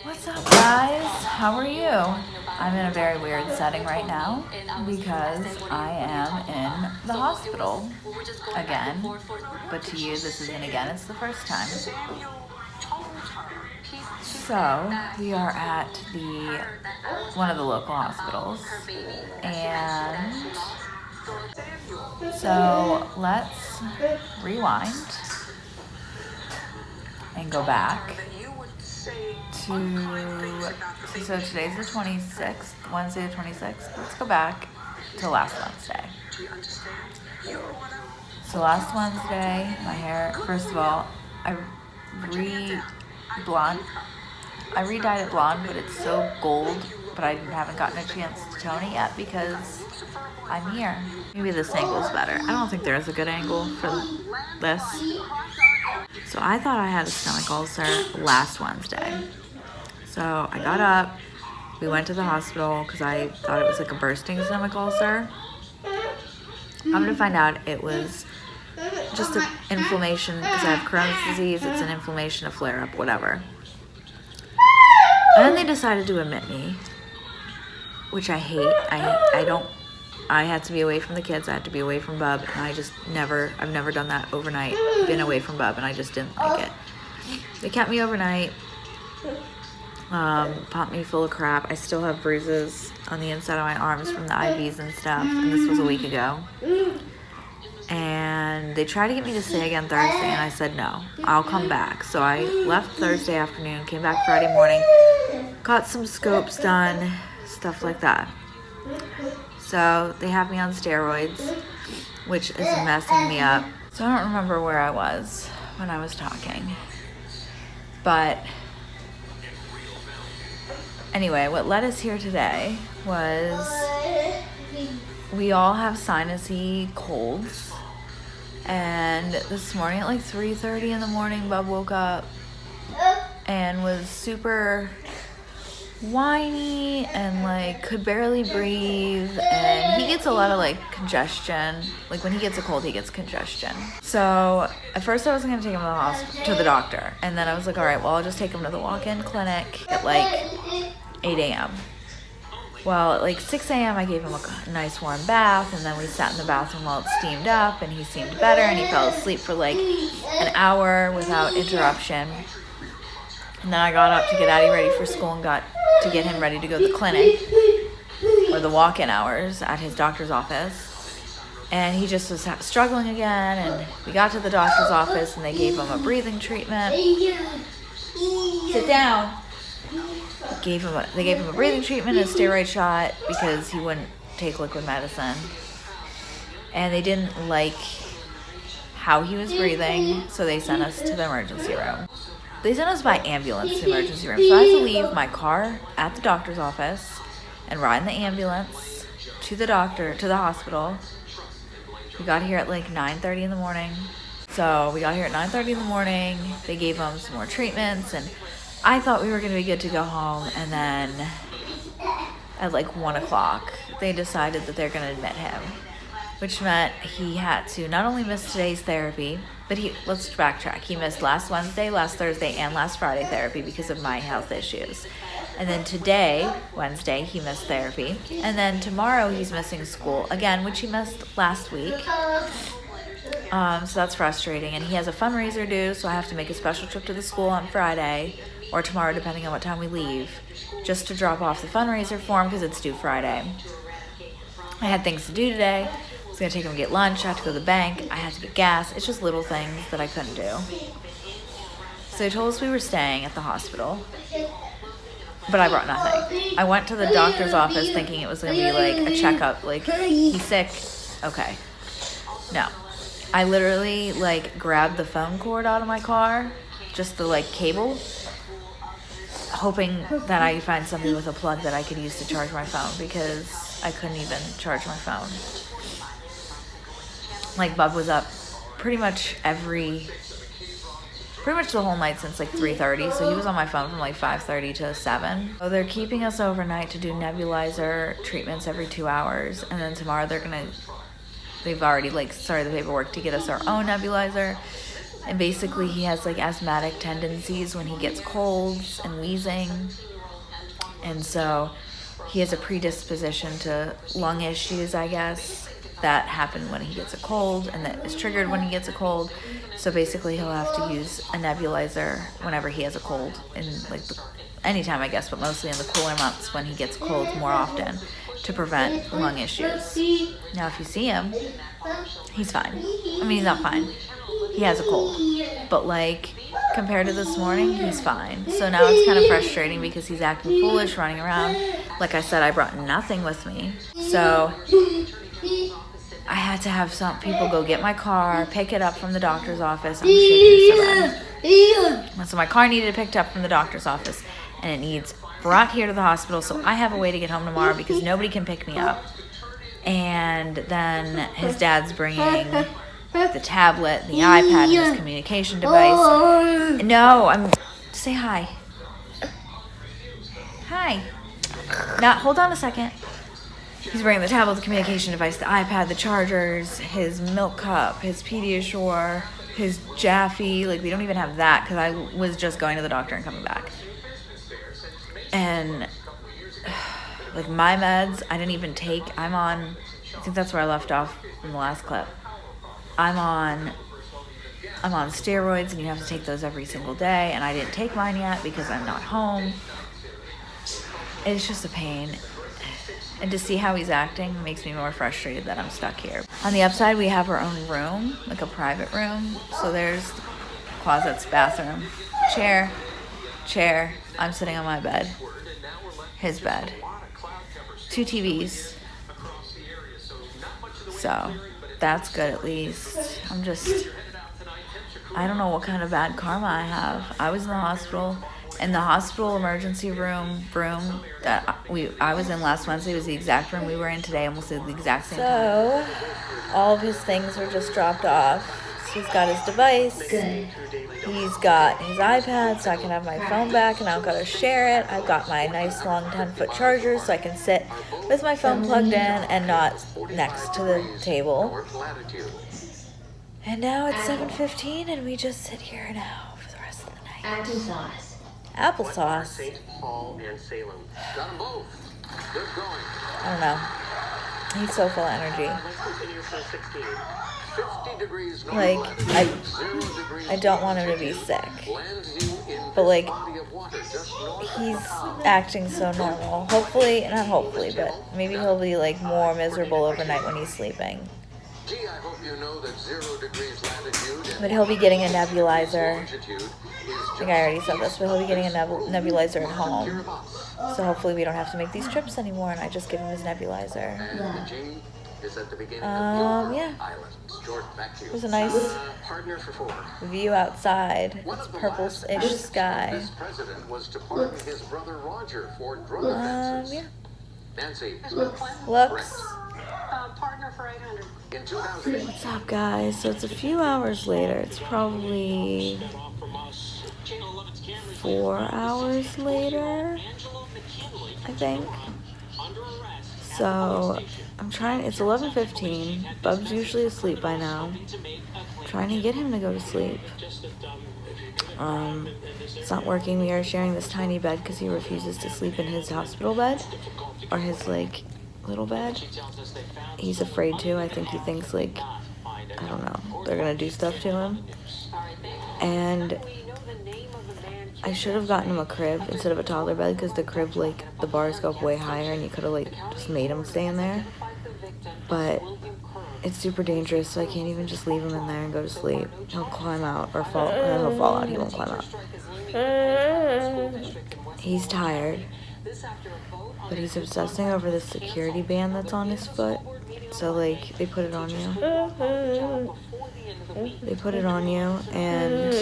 What's up, guys? How are you? I'm in a very weird setting right now because I am in the hospital again. But to you, this isn't again, it's the first time. So, we are at one of the local hospitals, and so let's rewind and go back so today's the 26th, Wednesday the 26th. Let's go back to last Wednesday. So last Wednesday, my hair, first of all, I re-dyed it blonde, but it's so gold, but I haven't gotten a chance to tone it yet because I'm here. Maybe this angle's better. I don't think there's a good angle for this. So I thought I had a stomach ulcer last Wednesday. So I got up, we went to the hospital because I thought it was like a bursting stomach ulcer. I'm gonna find out it was just an inflammation because I have Crohn's disease. It's an inflammation, a flare-up, whatever. And then they decided to admit me, which I hate. I had to be away from the kids. I had to be away from Bub, and I've never done that overnight, been away from Bub, and I just didn't like it. They kept me overnight, pumped me full of crap. I still have bruises on the inside of my arms from the IVs and stuff, and this was a week ago. And they tried to get me to stay again Thursday, and I said no, I'll come back. So I left Thursday afternoon, came back Friday morning, got some scopes done, stuff like that. So they have me on steroids, which is messing me up. So I don't remember where I was when I was talking. But anyway, what led us here today was we all have sinusy colds. And this morning at like 3:30 in the morning, Bub woke up and was super whiny and like could barely breathe, and he gets a lot of like congestion. Like when he gets a cold, he gets congestion. So at first I wasn't gonna take him to the doctor, and then I was like, all right, well, I'll just take him to the walk-in clinic at like 8 a.m. Well, at like 6 a.m. I gave him a nice warm bath, and then we sat in the bathroom while it steamed up, and he seemed better, and he fell asleep for like an hour without interruption. And then I got up to get Addie ready for school and got to get him ready to go to the clinic, or the walk-in hours at his doctor's office. And he just was struggling again, and we got to the doctor's office, and they gave him a breathing treatment. Sit down. They gave him a breathing treatment, a steroid shot, because he wouldn't take liquid medicine. And they didn't like how he was breathing, so they sent us to the emergency room. They sent us by ambulance to the emergency room. So I had to leave my car at the doctor's office and ride in the ambulance to the hospital. We got here at like 9:30 in the morning. So we got here at 9:30 in the morning. They gave him some more treatments, and I thought we were going to be good to go home. And then at like 1 o'clock, they decided that they're going to admit him, which meant he had to not only miss today's therapy, but let's backtrack. He missed last Wednesday, last Thursday, and last Friday therapy because of my health issues. And then today, Wednesday, he missed therapy. And then tomorrow he's missing school again, which he missed last week. So that's frustrating. And he has a fundraiser due, so I have to make a special trip to the school on Friday, or tomorrow, depending on what time we leave, just to drop off the fundraiser form because it's due Friday. I had things to do today. I was going to take him to get lunch. I had to go to the bank. I had to get gas. It's just little things that I couldn't do. So they told us we were staying at the hospital, but I brought nothing. I went to the doctor's office thinking it was going to be like a checkup, like, he's sick. Okay. No. I literally like grabbed the phone cord out of my car, just the like cable, hoping that I could find something with a plug that I could use to charge my phone, because I couldn't even charge my phone. Like, Bub was up pretty much the whole night since like 3:30, so he was on my phone from like 5:30 to 7. So they're keeping us overnight to do nebulizer treatments every 2 hours, and then tomorrow they've already like started the paperwork to get us our own nebulizer. And basically he has like asthmatic tendencies when he gets colds and wheezing. And so he has a predisposition to lung issues, I guess, that happen when he gets a cold and that is triggered when he gets a cold. So basically he'll have to use a nebulizer whenever he has a cold, in like anytime, I guess, but mostly in the cooler months when he gets colds more often, to prevent lung issues. Now if you see him, he's fine. I mean, he's not fine. He has a cold. But like, compared to this morning, he's fine. So now it's kind of frustrating because he's acting foolish, running around. Like I said, I brought nothing with me. So I had to have some people go get my car, pick it up from the doctor's office. I'm shaking so bad. So my car needed picked up from the doctor's office, and it needs brought here to the hospital so I have a way to get home tomorrow because nobody can pick me up. And then his dad's bringing the tablet, the iPad, and his communication device. No, say hi. Hi. Now, hold on a second. He's bringing the tablet, the communication device, the iPad, the chargers, his milk cup, his Pediasure, his Jaffe. Like, we don't even have that because I was just going to the doctor and coming back. And like my meds, I didn't even take. I think that's where I left off from the last clip. I'm on steroids, and you have to take those every single day, and I didn't take mine yet because I'm not home. It's just a pain. And to see how he's acting makes me more frustrated that I'm stuck here. On the upside, we have our own room, like a private room. So there's closets, bathroom, chair. I'm sitting on my bed. His bed. 2 TVs. So that's good at least. I don't know what kind of bad karma I have. I was in the hospital. And the hospital emergency room that I was in last Wednesday was the exact room we were in today, almost at the exact same time. So, all of his things were just dropped off. So he's got his device. He's got his iPad, so I can have my phone back, and I don't gotta share it. I've got my nice long 10-foot charger, so I can sit with my phone plugged in and not next to the table. And now it's 7:15, and we just sit here now for the rest of the night. Applesauce. I don't know. He's so full of energy. Like, I don't want him to be sick. But like, he's acting so normal. Not hopefully, but maybe he'll be like more miserable overnight when he's sleeping. But he'll be getting a nebulizer. I think I already said this, but he'll be getting a nebulizer at home. So hopefully we don't have to make these trips anymore, and I just give him his nebulizer. Yeah. There's a nice view outside. It's purple-ish sky. Yeah. Looks. What's up, guys? So it's a few hours later. It's probably 4 hours later, I think. So it's 11:15. Bub's usually asleep by now. I'm trying to get him to go to sleep. It's not working. We are sharing this tiny bed because he refuses to sleep in his hospital bed or his like little bed. He's afraid to. I think he thinks like, I don't know, they're gonna do stuff to him. And I should have gotten him a crib instead of a toddler bed because the crib, like, the bars go up way higher and you could have, like, just made him stay in there. But it's super dangerous, so I can't even just leave him in there and go to sleep. He'll climb out or fall. No, he'll fall out. He won't climb out. He's tired. But he's obsessing over this security band that's on his foot. So, like, they put it on you. They put it on you, and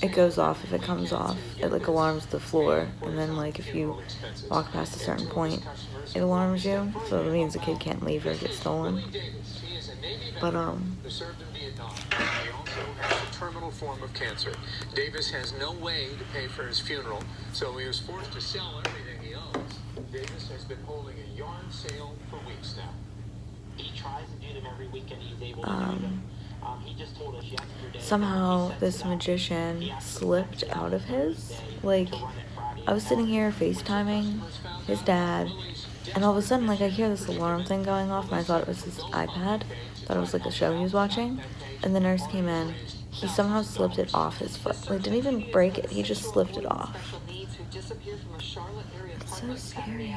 it goes off if it comes off. It, like, alarms the floor, and then, like, if you walk past a certain point, it alarms you. So it means the kid can't leave or get stolen. But, terminal form of cancer. Davis has no way to pay for his funeral, so he was forced to sell everything he owns. Davis has been holding a yard sale for weeks now. He tries to do them every weekend. He's able to do them. somehow this magician slipped out of his. Like, I was sitting here FaceTiming his dad, and all of a sudden, like, I hear this alarm thing going off, and I thought it was his iPad. Thought it was like a show he was watching. And the nurse came in. He somehow slipped it off his foot. Like, didn't even break it. He just slipped it off. It's so scary.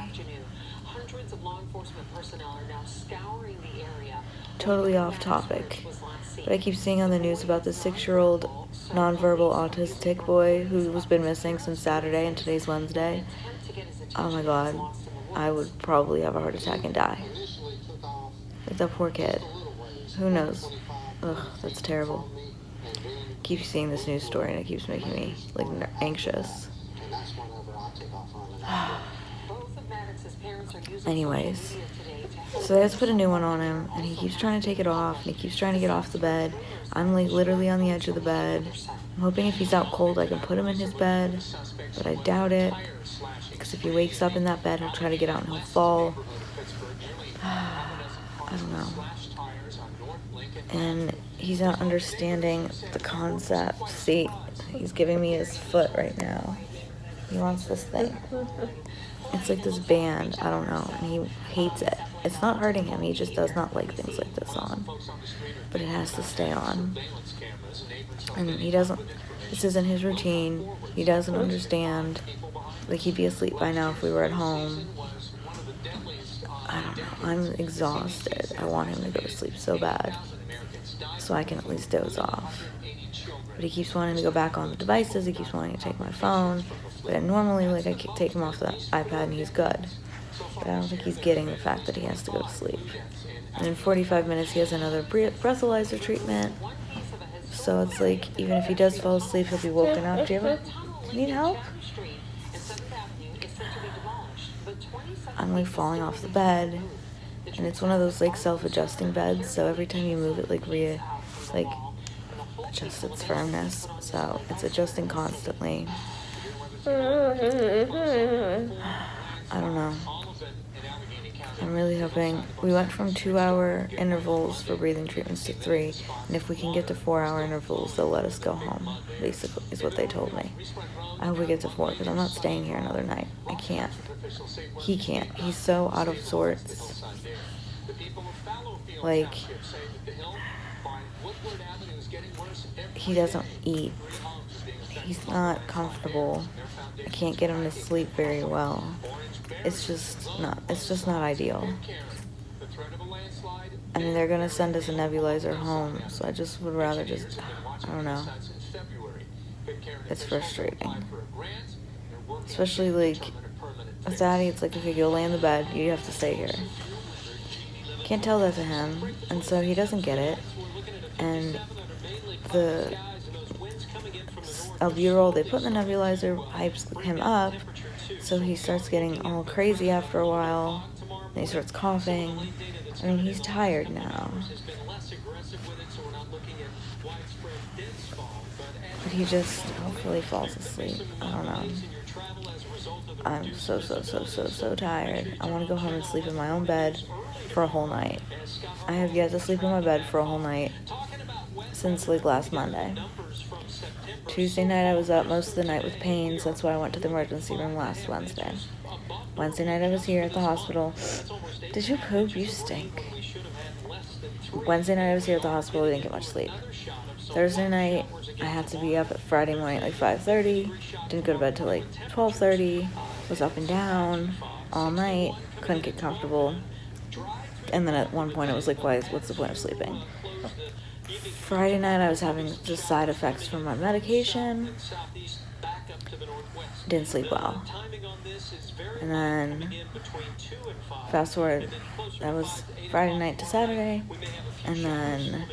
Hundreds of law enforcement personnel are now scouring the area. Totally off topic, but I keep seeing on the news about the 6-year-old nonverbal autistic boy who has been missing since Saturday, and today's Wednesday. Oh my god, I would probably have a heart attack and die. Like, that poor kid. Who knows? Ugh, that's terrible. Keep seeing this news story and it keeps making me, like, anxious. Anyways, so they just put a new one on him, and he keeps trying to take it off, and he keeps trying to get off the bed. I'm, like, literally on the edge of the bed. I'm hoping if he's out cold, I can put him in his bed, but I doubt it, because if he wakes up in that bed, he'll try to get out and he'll fall. I don't know. And he's not understanding the concept. See, he's giving me his foot right now. He wants this thing. It's like this band, I don't know, and he hates it. It's not hurting him, he just does not like things like this on. But it has to stay on. And he doesn't, this isn't his routine, he doesn't understand. Like, he'd be asleep by now if we were at home. I don't know, I'm exhausted. I want him to go to sleep so bad, so I can at least doze off. But he keeps wanting to go back on the devices, he keeps wanting to take my phone. But normally, like, I take him off the iPad and he's good. But I don't think he's getting the fact that he has to go to sleep. And in 45 minutes, he has another breathalyzer treatment. So it's like, even if he does fall asleep, he'll be woken up. Do you need help? I'm, like, falling off the bed. And it's one of those, like, self-adjusting beds. So every time you move it, like, adjusts its firmness. So it's adjusting constantly. I don't know. I'm really hoping. We went from 2-hour intervals for breathing treatments to 3, and if we can get to 4-hour intervals, they'll let us go home, basically, is what they told me. I hope we get to 4, because I'm not staying here another night. I can't. He can't. He's so out of sorts. Like, he doesn't eat. He's not comfortable. I can't get him to sleep very well. It's just not ideal. I mean, they're gonna send us a nebulizer home, so I just would rather I don't know. It's frustrating. Especially, like, with Daddy, it's like, okay, go lay in the bed, you have to stay here. Can't tell that to him, and so he doesn't get it. And the albuterol they put in the nebulizer hypes him up, so he starts getting all crazy after a while, and he starts coughing. I mean, he's tired now, but he just hopefully falls asleep. I don't know. I'm so tired. I want to go home and sleep in my own bed for a whole night. I have yet to sleep in my bed for a whole night since, like, last Monday. Tuesday night I was up most of the night with pains, that's why I went to the emergency room last Wednesday. Wednesday night I was here at the hospital. Did you poop? You stink. Wednesday night I was here at the hospital, I didn't get much sleep. Thursday night I had to be up at Friday morning at like 5:30, didn't go to bed till like 12:30, was up and down all night, couldn't get comfortable. And then at one point I was like, what's the point of sleeping? Friday night I was having just side effects from my medication. Didn't sleep well. And then fast forward, that was Friday night to Saturday. And then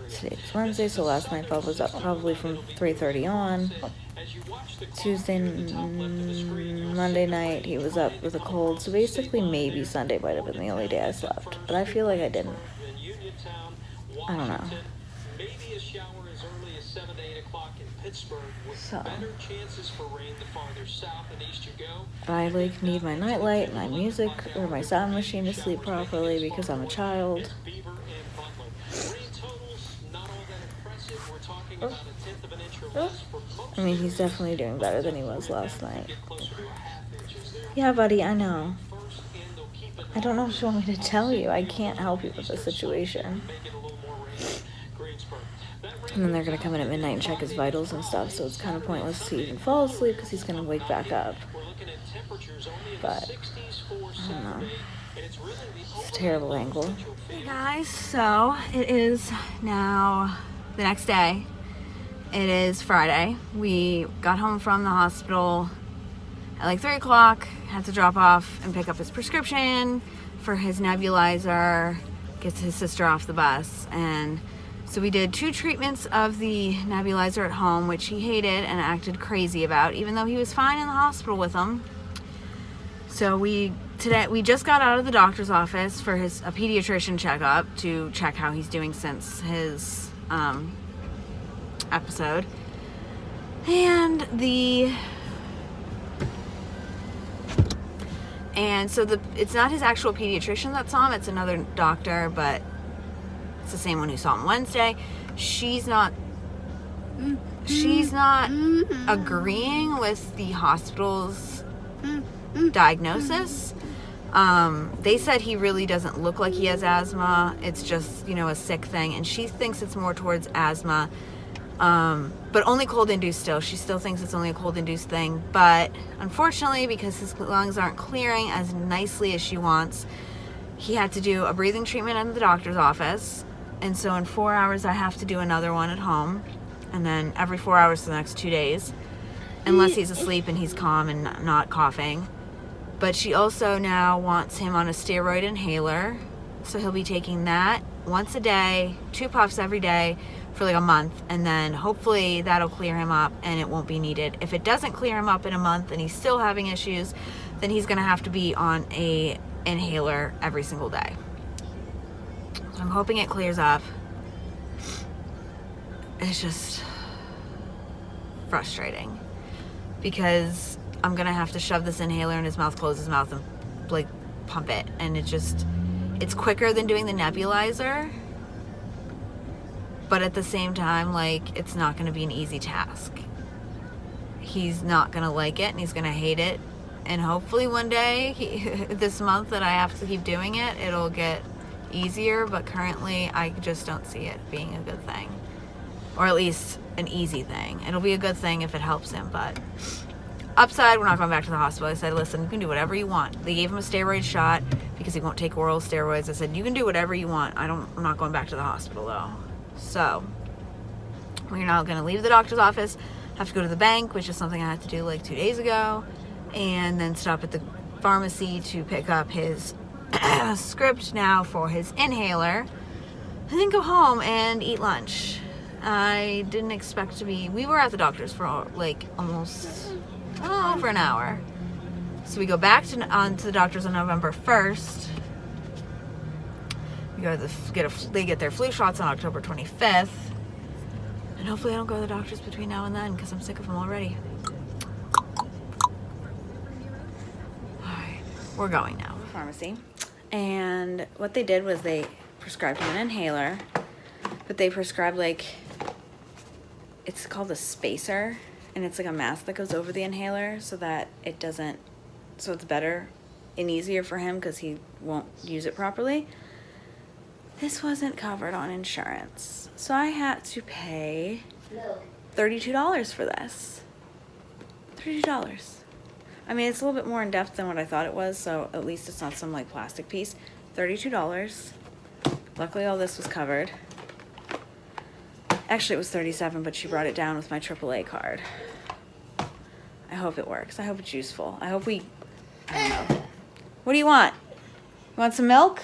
today's Wednesday, so last night Bob was up probably from 3:30 on. Tuesday, Monday night he was up with a cold, so basically maybe Sunday might have been the only day I slept, but I feel like I didn't. I don't know. So I like need my nightlight, my music, or my sound machine to sleep properly because I'm a child. talking about a tenth of an inch or less for most I mean, he's definitely doing better than he was last night. Yeah, buddy, I know. first in, they'll keep it I don't know what you want me to tell you. I can't help you with this situation. make it a little more rainy. Greensburg. That rain And then they're gonna come in at midnight and check his vitals and stuff, so it's kind of pointless to even fall asleep because he's gonna wake back up. we're looking at temperatures only in But, the 60s for I don't know. Saturday, and it's really the It's a terrible angle. that you'll feel. Hey guys, so it is now the next day. It is Friday. We got home from the hospital at like 3 o'clock, had to drop off and pick up his prescription for his nebulizer, get his sister off the bus. And so we did 2 treatments of the nebulizer at home, which he hated and acted crazy about, even though he was fine in the hospital with them. So we just got out of the doctor's office for a pediatrician checkup to check how he's doing since his episode. And so it's not his actual pediatrician that saw him, it's another doctor, but it's the same one who saw him Wednesday. She's not agreeing with the hospital's diagnosis. They said he really doesn't look like he has asthma. It's just, a sick thing. And she thinks it's more towards asthma. But only cold-induced still. She still thinks it's only a cold-induced thing. But unfortunately, because his lungs aren't clearing as nicely as she wants, he had to do a breathing treatment in the doctor's office. And so in 4 hours, I have to do another one at home. And then every 4 hours for the next 2 days. Unless he's asleep and he's calm and not coughing. But she also now wants him on a steroid inhaler. So he'll be taking that once a day, 2 puffs every day for like a month. And then hopefully that'll clear him up and it won't be needed. If it doesn't clear him up in a month and he's still having issues, then he's going to have to be on a inhaler every single day. So I'm hoping it clears up. It's just frustrating because I'm gonna have to shove this inhaler in his mouth, close his mouth, and like pump it. And it's quicker than doing the nebulizer, but at the same time, like, it's not gonna be an easy task. He's not gonna like it and he's gonna hate it. And hopefully one day, this month that I have to keep doing it, it'll get easier, but currently I just don't see it being a good thing. Or at least an easy thing. It'll be a good thing if it helps him, but upside, we're not going back to the hospital. I said, listen, you can do whatever you want. They gave him a steroid shot because he won't take oral steroids. I said, you can do whatever you want. I'm not going back to the hospital though. So we're now going to leave the doctor's office, have to go to the bank, which is something I had to do like 2 days ago, and then stop at the pharmacy to pick up his script now for his inhaler, and then go home and eat lunch. I didn't expect to be... We were at the doctor's for like almost over an hour. So we go back to the doctor's on November 1st. We go to they get their flu shots on October 25th. And hopefully I don't go to the doctor's between now and then because I'm sick of them already. Alright, we're going now. Pharmacy. And what they did was they prescribed him an inhaler, but they prescribed like... It's called a spacer, and it's like a mask that goes over the inhaler so that it doesn't, so it's better and easier for him because he won't use it properly. This wasn't covered on insurance, so I had to pay $32 for this. $32. I mean, it's a little bit more in depth than what I thought it was, so at least it's not some like plastic piece. $32. Luckily all this was covered. Actually, it was $37, but she brought it down with my AAA card. I hope it works. I hope it's useful. I don't know. What do you want? You want some milk?